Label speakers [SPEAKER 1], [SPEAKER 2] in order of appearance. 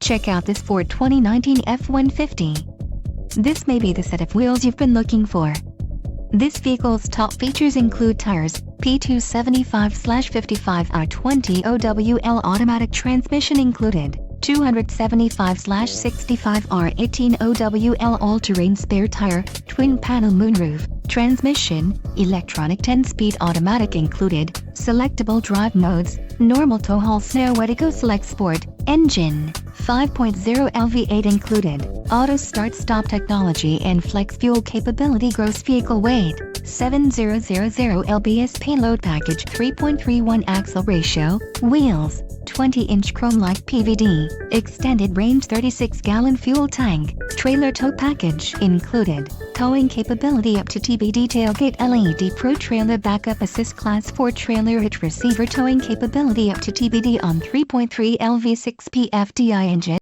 [SPEAKER 1] Check out this Ford 2019 F-150. This may be the set of wheels you've been looking for. This vehicle's top features include tires, P275/55R20 OWL automatic transmission included, 275/65R18 OWL all-terrain spare tire, twin-panel moonroof, transmission, electronic 10-speed automatic included, selectable drive modes, normal tow haul snow Eco Select Sport, engine, 5.0 LV8 included, auto start-stop technology and flex fuel capability. Gross vehicle weight, 7,000 lbs. Payload package 3.31 axle ratio, wheels, 20-inch chrome-like PVD, extended range 36-gallon fuel tank, trailer tow package included, towing capability up to TBD tailgate LED Pro Trailer Backup Assist Class 4 trailer hitch receiver towing capability up to TBD on 3.3 LV6 PFDI engine.